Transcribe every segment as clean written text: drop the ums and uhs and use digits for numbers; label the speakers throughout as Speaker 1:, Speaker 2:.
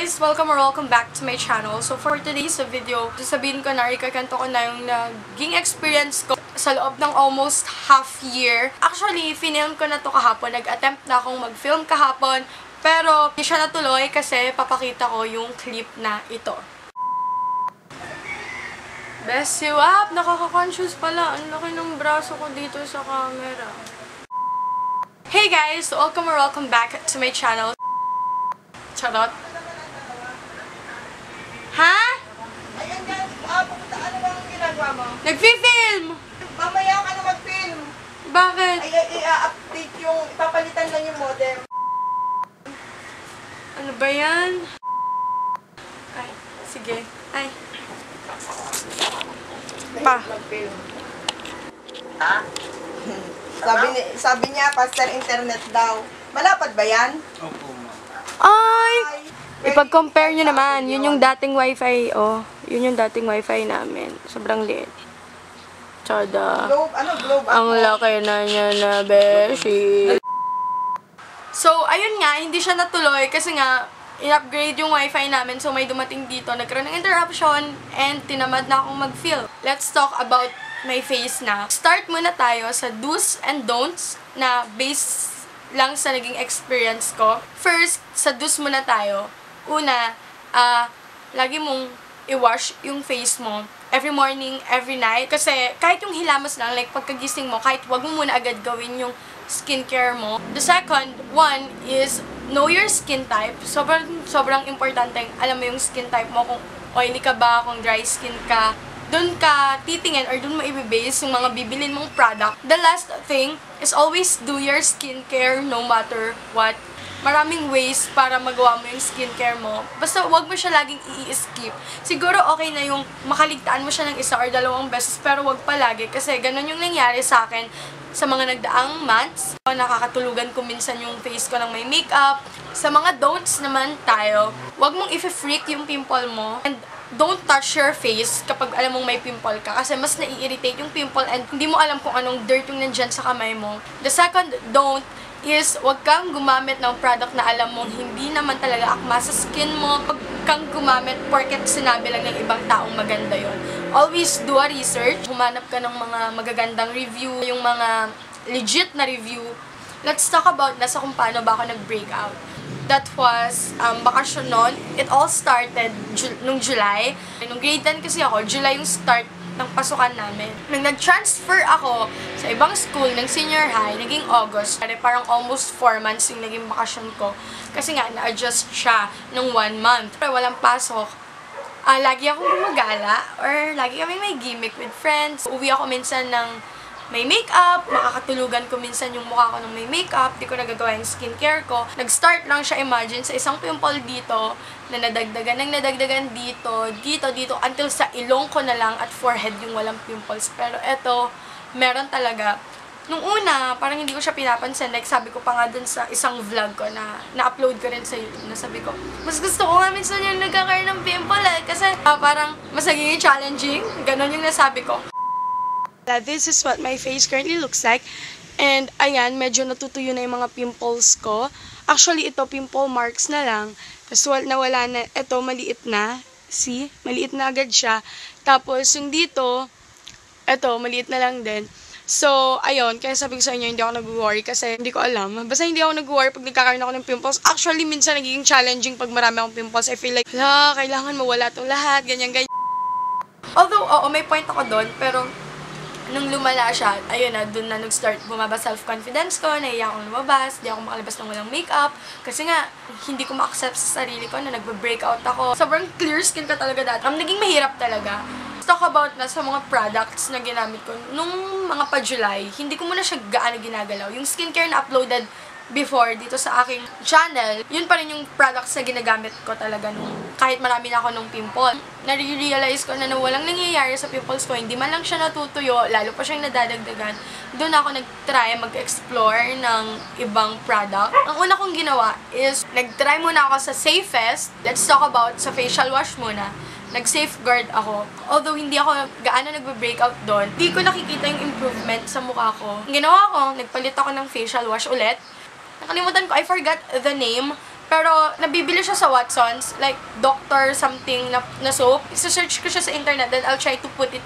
Speaker 1: guys! Welcome back to my channel. So for today's video, sasabihin ko na, ikakanto ko na yung naging experience ko sa loob ng almost half year. Actually, film ko na to kahapon. Nag-attempt na akong mag-film kahapon. Pero hindi siya natuloy kasi papakita ko yung clip na ito. Best you up! Nakaka-conscious pala. Ang laki ng braso ko dito sa camera. Hey guys! Welcome back to my channel. Charot. Ha?
Speaker 2: Ayan guys, pupunta, ano bang ginagawa mo?
Speaker 1: Nag-film!
Speaker 2: Mamaya ka na mag-film.
Speaker 1: Bakit?
Speaker 2: Ay, i-update yung, ipapalitan lang yung modem.
Speaker 1: Ano ba yan? Ay, sige. Ay. Pa.
Speaker 2: Mag-film. Ha? sabi niya, faster internet daw. Malapad ba yan?
Speaker 3: Opo, ma'am.
Speaker 1: Ay! Ipag-compare nyo naman. Yun yung dating wifi, oh. Yun yung dating wifi namin. Sobrang liit. Tsada.
Speaker 2: Globe
Speaker 1: Ang laki na niya na, beshi. So, ayun nga, hindi siya natuloy kasi nga, in-upgrade yung wifi namin. So, may dumating dito. Nagkaroon ng interruption and tinamad na akong mag-film. Let's talk about my face na. Start muna tayo sa do's and don'ts na based lang sa naging experience ko. First, sa do's muna tayo. Una, lagi mong i-wash yung face mo every morning, every night. Kasi kahit yung hilamos lang, like pagkagising mo, kahit wag mo muna agad gawin yung skincare mo. The second one is know your skin type. Sobrang importante alam mo yung skin type mo, kung oily ka ba, kung dry skin ka. Doon ka titingin or doon mo i-base yung mga bibilin mong product. The last thing is always do your skincare no matter what. Maraming ways para magawa mo yung skincare mo. Basta wag mo siya laging i-skip. Siguro okay na yung makaligtaan mo siya ng isa or dalawang beses, pero wag palagi kasi ganun yung nangyari sa akin sa mga nagdaang months. Nakakatulugan ko minsan yung face ko ng may makeup. Sa mga don'ts naman tayo, wag mong i-freak yung pimple mo. And don't touch your face kapag alam mong may pimple ka kasi mas nai-irritate yung pimple and hindi mo alam kung anong dirt yung nandyan sa kamay mo. The second don't is wag kang gumamit ng product na alam mong hindi naman talaga akma sa skin mo. Wag kang gumamit porket sinabi lang ng ibang taong maganda yon. Always do a research. Humanap ka ng mga magagandang review, yung mga legit na review. Let's talk about nasa kung paano ba ako nag-breakout. That was bakasyon noon. It all started nung July. Nung grade 10 kasi ako, July yung start ng pasukan namin. Nung nag-transfer ako sa ibang school ng senior high, naging August. Parang almost 4 months yung naging bakasyon ko. Kasi nga, na-adjust siya nung 1 month. Pero walang pasok. Lagi akong gumagala or lagi kami may gimmick with friends. Uwi ako minsan ng may makeup, makakatulugan ko minsan yung mukha ko ng may makeup, di ko nagagawa yung skincare ko. Nag-start lang siya, imagine, sa isang pimple dito, na nadagdagan dito, until sa ilong ko na lang at forehead yung walang pimples. Pero eto, meron talaga. Nung una, parang hindi ko siya pinapansin. Like, sabi ko pa nga dun sa isang vlog ko na na-upload ko rin sa YouTube, na sabi ko, mas gusto ko nga minsan yung nagkakaroon ng pimple kasi parang mas naging challenging. Ganon yung nasabi ko. This is what my face currently looks like. And, ayan, medyo natutuyo na yung mga pimples ko. Actually, ito, pimple marks na lang. Tapos, nawala na. Ito, maliit na. See? Maliit na agad siya. Tapos, yung dito, ito, maliit na lang din. So, ayun, kaya sabi ko sa inyo, hindi ako nag-worry kasi hindi ko alam. Basta hindi ako nag-worry pag nagkakaroon ako ng pimples. Actually, minsan nagiging challenging pag marami akong pimples. I feel like, kailangan mawala itong lahat, ganyan. Although, oo, may point ako doon, pero nung lumala siya, ayun na, dun na nag-start bumaba self-confidence ko, nahiya akong lumabas, di ako makalabas ng walang makeup, kasi nga, hindi ko ma-accept sa sarili ko na nagbe-breakout ako. Sobrang clear skin ka talaga dati. Naging mahirap talaga. Let's talk about na sa mga products na ginamit ko. Nung mga pa-July, hindi ko muna siya gaano ginagalaw. Yung skincare na uploaded before dito sa aking channel, yun pa rin yung products na ginagamit ko talaga nung kahit marami na ako nung pimple. Nare-realize ko na walang nangyayari sa pimples ko, hindi man lang siya natutuyo, lalo pa siyang nadadagdagan. Doon ako nag-try mag-explore ng ibang product. Ang una kong ginawa is, nag-try muna ako sa safest. Let's talk about sa facial wash muna. Nag-safeguard ako. Although hindi ako gaano nagbe-breakout doon, hindi ko nakikita yung improvement sa mukha ko. Ang ginawa ko, nagpalit ako ng facial wash ulit. Nakalimutan ko, I forgot the name Pero, nabibili siya sa Watsons, like, doctor something na soap. Isa-search ko siya sa internet, then I'll try to put it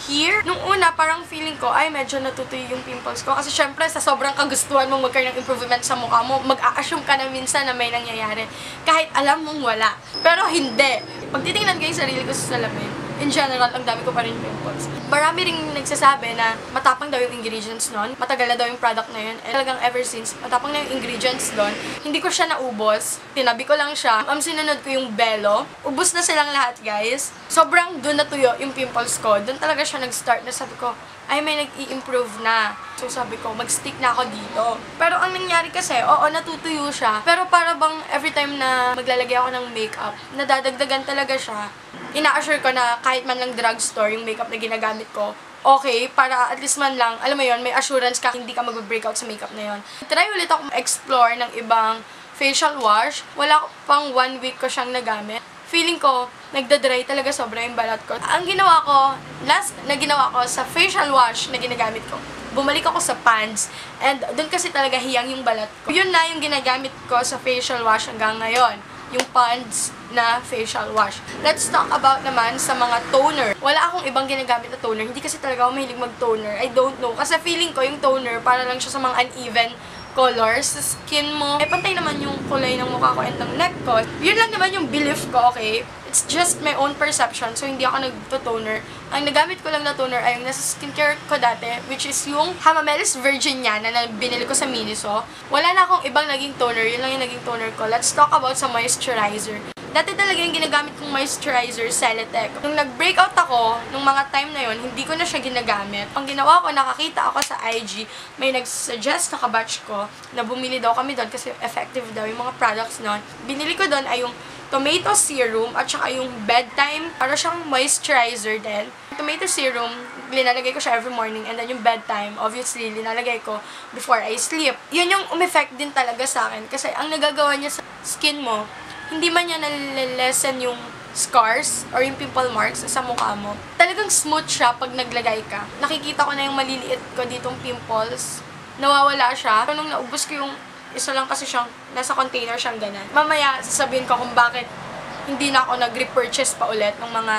Speaker 1: here. Nung una, parang feeling ko, ay, medyo natutuyo yung pimples ko. Kasi syempre, sa sobrang kagustuhan mong magkaroon ng improvement sa mukha mo, mag-a-assume ka na minsan na may nangyayari. Kahit alam mong wala. Pero hindi. Pag titingnan ko yung sarili ko sa salamin, in general, ang dami ko pa rin pimples. Marami ring nagsasabi na matapang daw yung ingredients nun, matagal na daw yung product na yun, and talagang ever since, matapang na yung ingredients doon, hindi ko siya naubos, tinabi ko lang siya, sinunod ko yung Belo, ubos na silang lahat guys, sobrang doon natuyo yung pimples ko, doon talaga siya nag-start na sabi ko, ay may nag-i-improve na. So sabi ko, mag-stick na ako dito. Pero ang nangyari kasi, oo, natutuyo siya. Pero para bang every time na maglalagay ako ng makeup, nadadagdagan talaga siya. Ina-assure ko na kahit man lang drugstore yung makeup na ginagamit ko, okay, para at least man lang, alam mo yon, may assurance ka, hindi ka mag-breakout sa makeup na yon. Try ulit ako explore ng ibang facial wash. Wala pang 1 week ko siyang nagamit. Feeling ko, nagda-dry talaga sobra yung balat ko. Ang ginawa ko, last na ginawa ko sa facial wash na ginagamit ko, bumalik ako sa Pond's, and doon kasi talaga hiyang yung balat ko. Yun na yung ginagamit ko sa facial wash hanggang ngayon, yung Pond's na facial wash. Let's talk about naman sa mga toner. Wala akong ibang ginagamit na toner. Hindi kasi talaga ako mahilig mag-toner. I don't know. Kasi feeling ko yung toner, para lang siya sa mga uneven colors sa skin mo. Eh, pantay naman yung kulay ng mukha ko and ng neck ko. Yun lang naman yung belief ko, okay? It's just my own perception, so hindi ako nagto-toner. Ang nagamit ko lang na toner ay yung nasa skincare ko dati, which is yung Hamamelis Virginiana na binili ko sa Miniso. Wala na akong ibang naging toner, yun lang yung naging toner ko. Let's talk about sa moisturizer. Dati talaga yung ginagamit kong moisturizer, Celetec. Nung nag-breakout ako, nung mga time na yon, hindi ko na siya ginagamit. Ang ginawa ko, nakakita ako sa IG, may nag-suggest na kabatch ko na bumili daw kami doon kasi effective daw yung mga products noon. Binili ko doon ay yung tomato serum at saka yung bedtime, para siyang moisturizer din. Tomato serum, linalagay ko siya every morning, and then yung bedtime, obviously, linalagay ko before I sleep. Yun yung umeffect din talaga sa akin kasi ang nagagawa niya sa skin mo, hindi man niya nalilesen yung scars or yung pimple marks sa mukha mo. Talagang smooth siya pag naglagay ka. Nakikita ko na yung maliliit ko ditong pimples. Nawawala siya. Pero nung naubos ko yung isa lang kasi siyang, nasa container siyang ganun. Mamaya, sasabihin ko kung bakit hindi na ako nag-repurchase pa ulit ng mga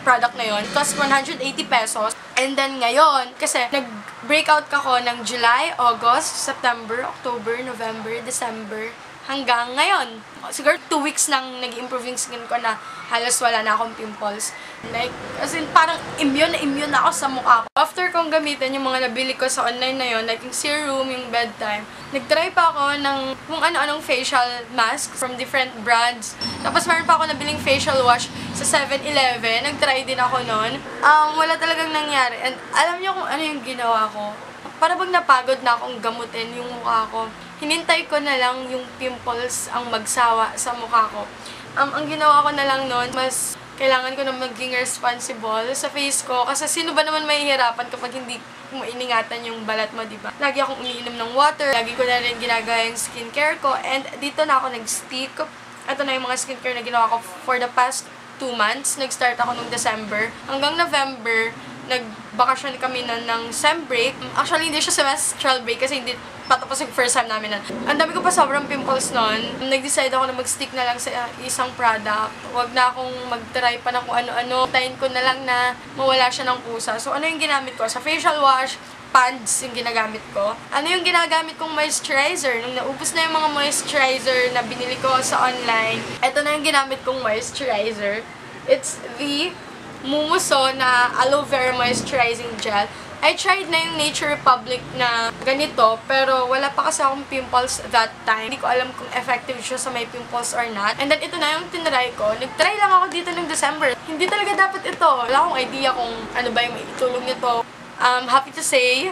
Speaker 1: product na yon. Cost 180 pesos. And then ngayon, kasi nag-breakout ako ng July, August, September, October, November, December, hanggang ngayon. Siguro 2 weeks nang nag-improve yung skin ko na halos wala na akong pimples. Like, as in, parang immune na ako sa mukha ko. After kong gamitin yung mga nabili ko sa online na yon, like yung serum, yung bedtime, nag-try pa ako ng kung ano-anong facial mask from different brands. Tapos meron pa ako nabiling facial wash sa 7-Eleven. Nag-try din ako nun. Wala talagang nangyari. And alam niyo kung ano yung ginawa ko? Para bang napagod na akong gamutin yung mukha ko. Hinintay ko na lang yung pimples ang magsawa sa mukha ko. Ang ginawa ko na lang nun, mas kailangan ko na maging responsible sa face ko. Kasi sino ba naman mahihirapan kapag hindi mo iningatan yung balat mo, diba? Lagi akong umiinom ng water. Lagi ko na rin ginagawa yung skincare ko. And dito na ako nag-stick. Ito na yung mga skincare na ginawa ko for the past 2 months. Nag-start ako nung December. Hanggang November, nagbakasyon kami ng sem break. Actually, hindi siya semestral break kasi hindi patapos yung first time namin nun. Ang dami ko pa sobrang pimples nun. Nag-decide ako na mag-stick na lang sa isang product. Huwag na akong mag-try pa na kung ano-ano. Tayin ko na lang na mawala siya ng kusa. So, ano yung ginamit ko? Sa facial wash, Pond's yung ginagamit ko. Ano yung ginagamit kong moisturizer? Nung naubos na yung mga moisturizer na binili ko sa online, ito na yung ginamit kong moisturizer. It's the Mumuso na aloe vera moisturizing gel. I tried na yung Nature Republic na ganito, pero wala pa kasi akong pimples that time. Hindi ko alam kung effective siya sa may pimples or not. And then ito na yung tinry ko. Nag-try lang ako dito ng December. Hindi talaga dapat ito. Wala akong idea kung ano ba yung itulong nito. Happy to say,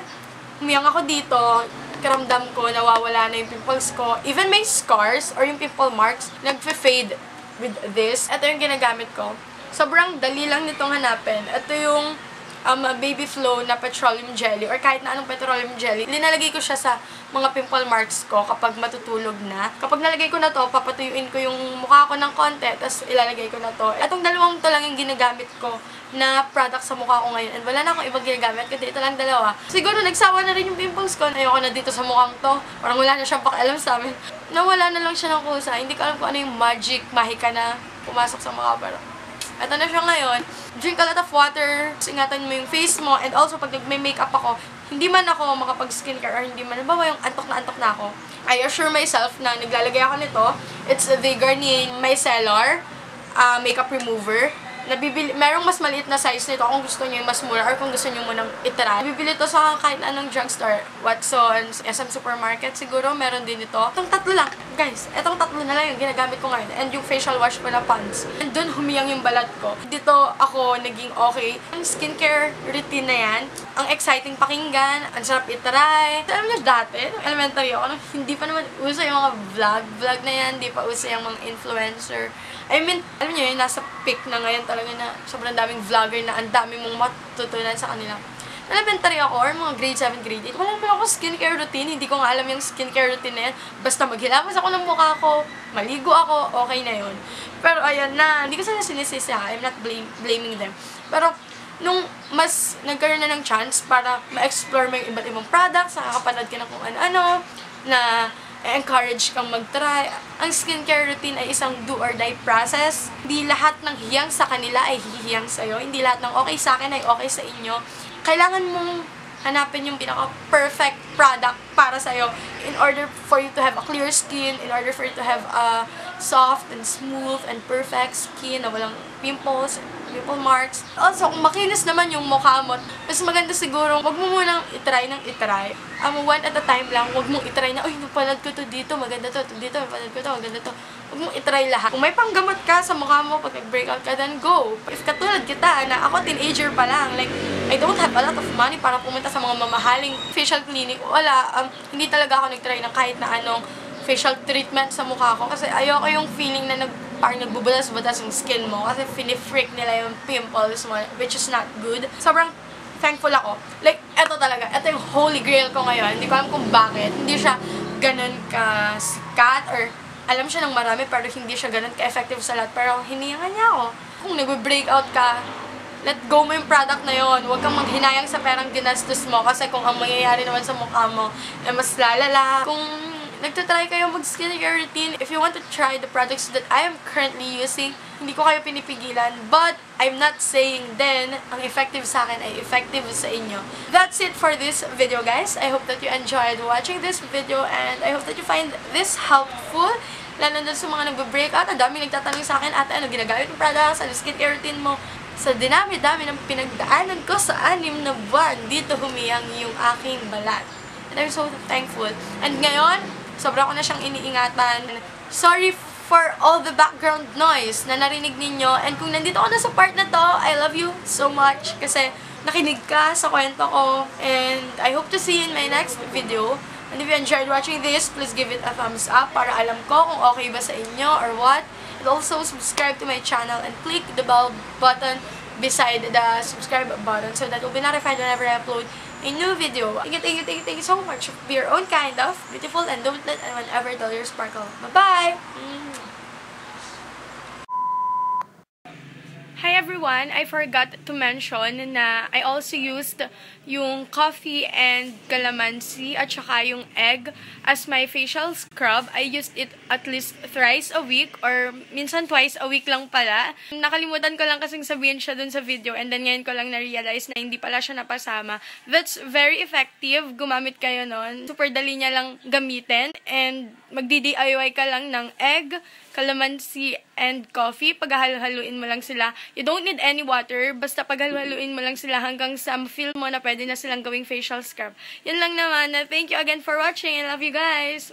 Speaker 1: humiyang ako dito. Karamdam ko, nawawala na yung pimples ko. Even may scars or yung pimple marks, nag-fade with this. Ito yung ginagamit ko. Sobrang dali lang nitong hanapin. Ito yung Baby Flow na petroleum jelly or kahit na anong petroleum jelly. Linalagay ko siya sa mga pimple marks ko kapag matutulog na. Kapag nalagay ko na to, papatuyuin ko yung mukha ko ng konti, tapos ilalagay ko na to. Itong dalawang to lang yung ginagamit ko na product sa mukha ko ngayon. And wala na akong ibang ginagamit, kundi ito lang dalawa. Siguro nagsawa na rin yung pimples ko. Ayoko na dito sa mukhang to. Parang wala na siyang pakialam sa amin. Nawala na lang siya ng kusa. Hindi ko alam kung ano yung magic, mahika na pumasok sa mukha. Pero ito na siya ngayon. Drink a lot of water. Ingatan mo yung face mo. And also, pag nag-makeup ako, hindi man ako makapag-skincare or hindi man, nabawa yung antok na ako. I assure myself na naglalagay ako nito. It's the Garnier Micellar Makeup Remover. Merong mas maliit na size nito kung gusto niyo yung mas mura or kung gusto niyo munang itry. Nabibili to sa kahit anong drugstore. Watson's, SM Supermarket siguro, meron din ito. Itong tatlo lang, guys. Itong tatlo na lang yung ginagamit ko ngayon. And yung facial wash ko na Pond's. And dun humiyang yung balat ko. Dito ako naging okay. Ang skincare routine na yan, ang exciting pakinggan, ang sarap itry. Alam niyo dati, nung elementary ako, hindi pa naman uso yung mga vlog na yan, hindi pa uso yung mga influencer. I mean, alam niyo yun, nasa peak na ngayon talaga na sobrang daming vlogger na ang dami mong matutunan sa kanila. Elementary ako, or mga grade 7, grade 8, wala naman ako skincare routine, hindi ko nga alam yung skincare routine na yan. Basta maghilamas ako ng mukha ko, maligo ako, okay na yun. Pero ayan na, hindi ko sila sinisisi ha, I'm not blaming them. Pero, nung mas nagkaroon na ng chance para ma-explore mo yung iba't ibang products, nakakapanood ka na kung ano-ano, na encourage kang mag-try. Ang skincare routine ay isang do-or-die process. Hindi lahat ng hiyang sa kanila ay hihiyang sa'yo. Hindi lahat ng okay sa akin ay okay sa inyo. Kailangan mong hanapin yung pinaka-perfect product para sa'yo in order for you to have a clear skin, in order for you to have a soft and smooth and perfect skin na walang pimples, pimple marks. Also, kung makinis naman yung mukha mo, mas maganda siguro, wag mo munang itry ng itry. One at a time lang, wag mong itry na, uy, napanood ko to dito, maganda to, dito, napanood ko to, maganda to. Wag mong itry lahat. Kung may panggamot ka sa mukha mo, pag nag-breakout ka, then go. If katulad kita, na ako teenager pa lang, like, I don't have a lot of money para pumunta sa mga mamahaling facial clinic. Wala, hindi talaga ako nag-try ng kahit na anong facial treatment sa mukha ko. Kasi ayoko yung feeling na parang nagbubulas-bulas yung skin mo. Kasi finifreak nila yung pimples mo, which is not good. Sobrang thankful ako. Like, eto talaga. Eto yung holy grail ko ngayon. Hindi ko alam kung bakit. Hindi siya ganun ka-sikat or alam siya ng marami pero hindi siya ganun ka-effective sa lahat. Pero hinihingan niya ako. Kung nag-breakout ka, let go mo yung product na yon. Huwag kang maghinayang sa perang ginastos mo kasi kung ang mangyayari naman sa mukha mo ay mas lalala. Kung nagtatry kayo mag-skincare routine, if you want to try the products that I am currently using, hindi ko kayo pinipigilan. But, I'm not saying then, ang effective sa akin ay effective sa inyo. That's it for this video, guys. I hope that you enjoyed watching this video and I hope that you find this helpful. Lalo na sa mga nagbe-breakout, ang daming nagtatanong sa akin, ate, ano ginagamit yung products, ano skincare routine mo? Sa dinami-dami ng pinagdaanan ko sa 6 na buwan, dito humiyang yung aking balat. And I'm so thankful. And ngayon, sobra ko na siyang iniingatan. Sorry for all the background noise na narinig ninyo. And kung nandito ako na sa part na to, I love you so much kasi nakinig ka sa kwento ko. And I hope to see you in my next video. And if you enjoyed watching this, please give it a thumbs up para alam ko kung okay ba sa inyo or what. And also, subscribe to my channel and click the bell button beside the subscribe button so that you'll be notified whenever I upload a new video. Thank you so much. Be your own kind of beautiful and don't let anyone ever dull your sparkle. Bye-bye! Hi everyone! I forgot to mention na I also used yung coffee and calamansi at saka yung egg as my facial scrub. I used it at least thrice a week or minsan twice a week lang pala. Nakalimutan ko lang kasing sabihin siya dun sa video and then ngayon ko lang na-realize na hindi pala siya napasama. That's very effective. Gumamit kayo nun. Super dali niya lang gamitin and magdi-DIY ka lang ng egg, calamansi, and coffee. Paghalo-haluin mo lang sila. You don't need any water. Basta paghalo-haluin mo lang sila hanggang sa feel mo na pwede na silang gawing facial scrub. Yun lang naman. Thank you again for watching. I love you guys.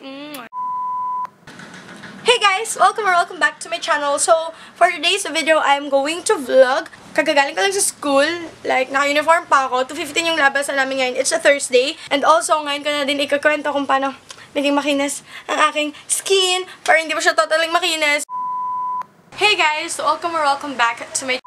Speaker 1: Hey guys! Welcome or welcome back to my channel. So, for today's video, I'm going to vlog. Kagagaling ko lang sa school. Like, naka-uniform pa ako. 2:15 yung labasan namin ngayon. It's a Thursday. And also, ngayon ko na din ikakwento kung paano naging makinis ang aking skin. Pero hindi pa siya totally makinis. Hey guys! Welcome or welcome back to my